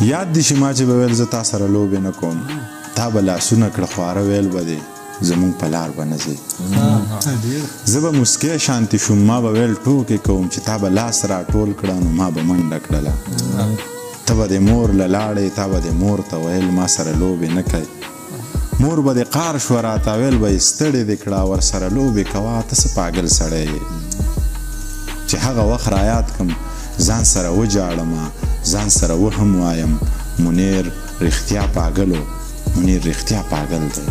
یاد دي چې ما چې به ویل زه تا سره لوبې نه کوم تا به لاسونه کړه خواره ویل به دی زمونږ په لار به نه ځې زه به مسکی شانتي شوم ما به ویل ټوکې کوم چې تا به لاس را ټول کړه نو ما به منډه کړله ته به د مور له لاړې تا به د مور ته ویل ما سره لوبې نه کوي مور به د قار شوه راته ویل به یې ستړې دې کړه ورسره لوبې کوه ته څه پاګل سړی یې چې هغه وخت رایاد کړم ځان سره وجاړم ځان سره وهم وایم منیر رښتیا پاګل و منیر رښتیا پاګل دی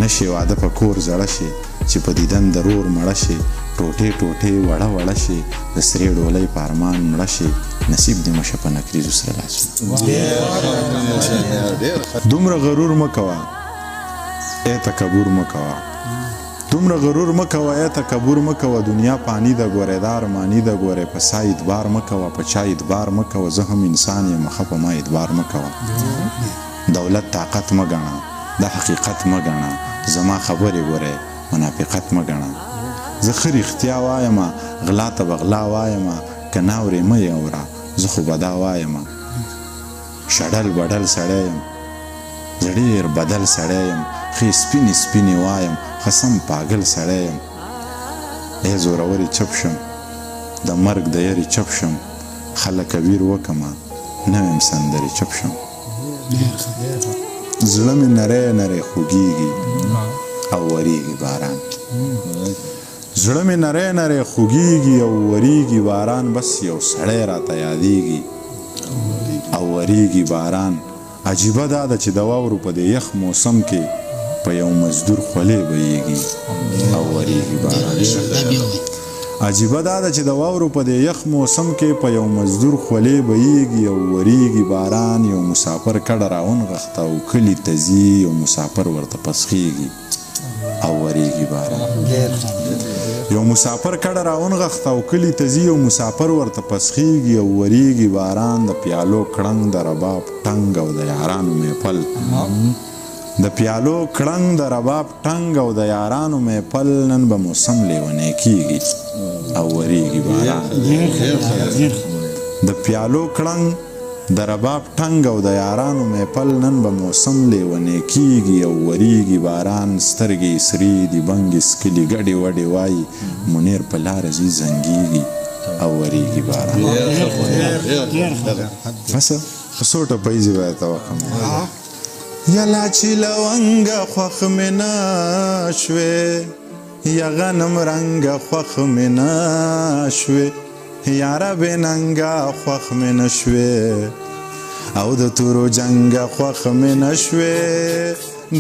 نشي واده په کور زړه شي چې په دیدن د رور مړه شي ټوټې ټوټې وړه وړه شي د سرې ډولۍ په ارمان مړه شي نصیب دې مشه په نکریزو سره لاسونه دومره غرور مه کوه ای تکبر مه کوه دومره غرور مه کوه ای تکبر مه کوه دنیا پانی ده ګورې دا ارماني ده ګورې په سا اعتبار مه کوه په چا اعتبار مه کوه زه هم انسان یم مخه په ما اعتبار مه کوه دولت طاقت مه ګڼه دا حقیقت مه ګڼه زما خبرې ګورې منافقت مه ګڼه زه ښه رښتیا وایم غلا ته به غلا وایم که ناورې مه یې اوره زه خو به دا وایم شډل بډل سړی یم زه ډېر بدل سړی یم ښې سپینې سپینې وایم خسم پاګل سړی یم ای زورورې چپ شم د مرګ د یرې چپ شم خلکه ویر وکمه نه ویم سندرې چپ شم زړه مې نری نری خوږېږي او وریږي باران زړه مې نری نری خوږېږي او وریږي باران بس یو سړی راته یادېږي او وریږي باران عجیبه دا ده چې د واورو په دې یخ موسم کې په یو مزدور خولې بهیږي او وریږي باران عجیبه دا ده چې د واورو په دې یخ موسم کې په یو مزدور خولې بهیږي او وریږي باران یو مسافر کډه راونغښته او کلي ته ځي یو مسافر ورته پسخېږي او وریږي باران یو مسافر کډه راونغښته او کلي ته ځي یو مسافر ورته پسخېږي او وریږي باران د پیالو کړنګ د رباب ټنګ او د یارانو محفل د پیالو کړنګ د رباب ټنګ او د یارانو محفل نن به موسم لیونی کېږي او وریږي باران د پیالو کړنګ د رباب ټنګ او د یارانو محفل نن به موسم لیونی کېږي او وریږي باران سترګې سرې دي بنګې سکلي ګډې وډې وایي منیر په لاره ځي زنګېږي او وریږي باران بس څو ټپیزې باید ته وکړم یلا چې لونګه خوښ مې نه شوې یا غنم رنګه خوښ مې نه شوې یاره بې ننګه خوښ مې نه شوې او د تورو جنګه خوښ مې نه شوې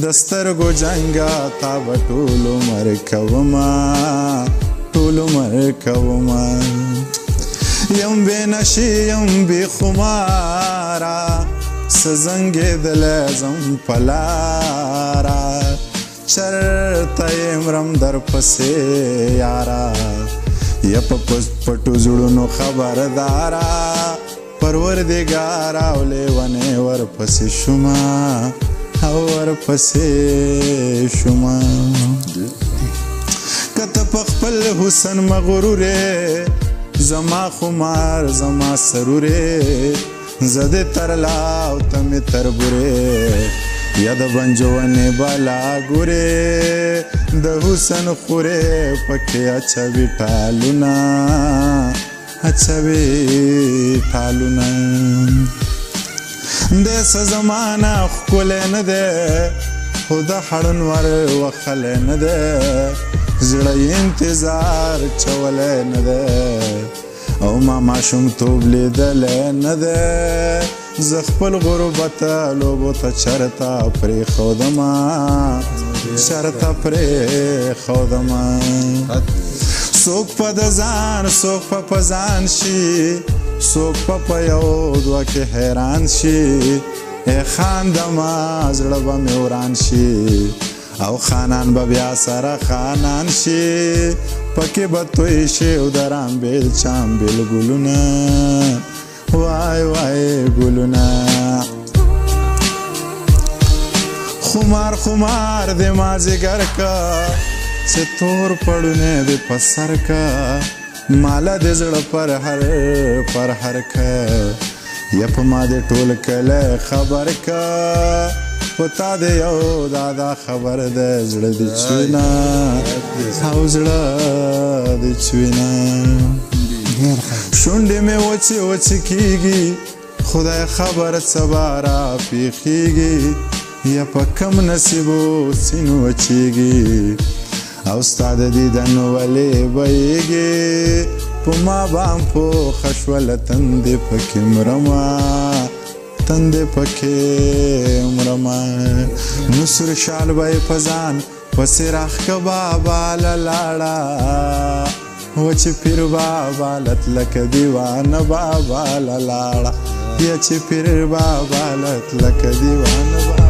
د سترګو جنګه تا به ټول عمر کومه ټول عمر کومه یم بې نشې یم بې خماره څه زنګېدلی زم په لاره چرته یې مرم درپسې یاره یا په پټو زړونو خبرداره پروردګاره او لیونې ورپسې شومه او ورپسې شومه که ته په خپل حسن مغرورې زما خمار زما سرورې زه دې ترلا او ته مې تربورې یا د بنجونې بالا ګورې د حسن خورې پکې اچوي ټالونه اچوي ټالونه داسې زمانه ښکلی نه دی خو د هړنور وخلی نه دی زړه یې انتظار چولی نه دی او ما ماشومتوب لیدلی نه دی زه خپل غربته لوبو ته چرته پرېښودمه چرته پرېښودمه څوک په د ځان څوک په ځان شي څوک په یو دوه کې حیران شي ای خاندمه زړه به مې وران شي او خانان به بیا سره خانان شي پکې به توی شي او د رامبېل چامبېل ګلونه وای وای ګلونه خمار خمار د مازیګر کا چې تور پړونه د پسر کا مالا د زړه پر هر کا یا په ما دې ټول کلی خبر که په تا دې یو دا خبر دی زړه دې چوینه او زړه دې چوینه شونډې مې وچې کېږي خدای خبر څه به راپېښېږي یا په کم نصیبو سینو وچېږي او ستا د دیدن ولې بیږي په ما بام پوخه شوله تندې پکې مرمه تندې پکې مرمه نصر شال به یې په ځان پسې راښکه بابا له لاړه و چې پیر بابا لت لکه دیوانه بابا له لاړه یا چې پیر بابا لت لکه دیوانه بابا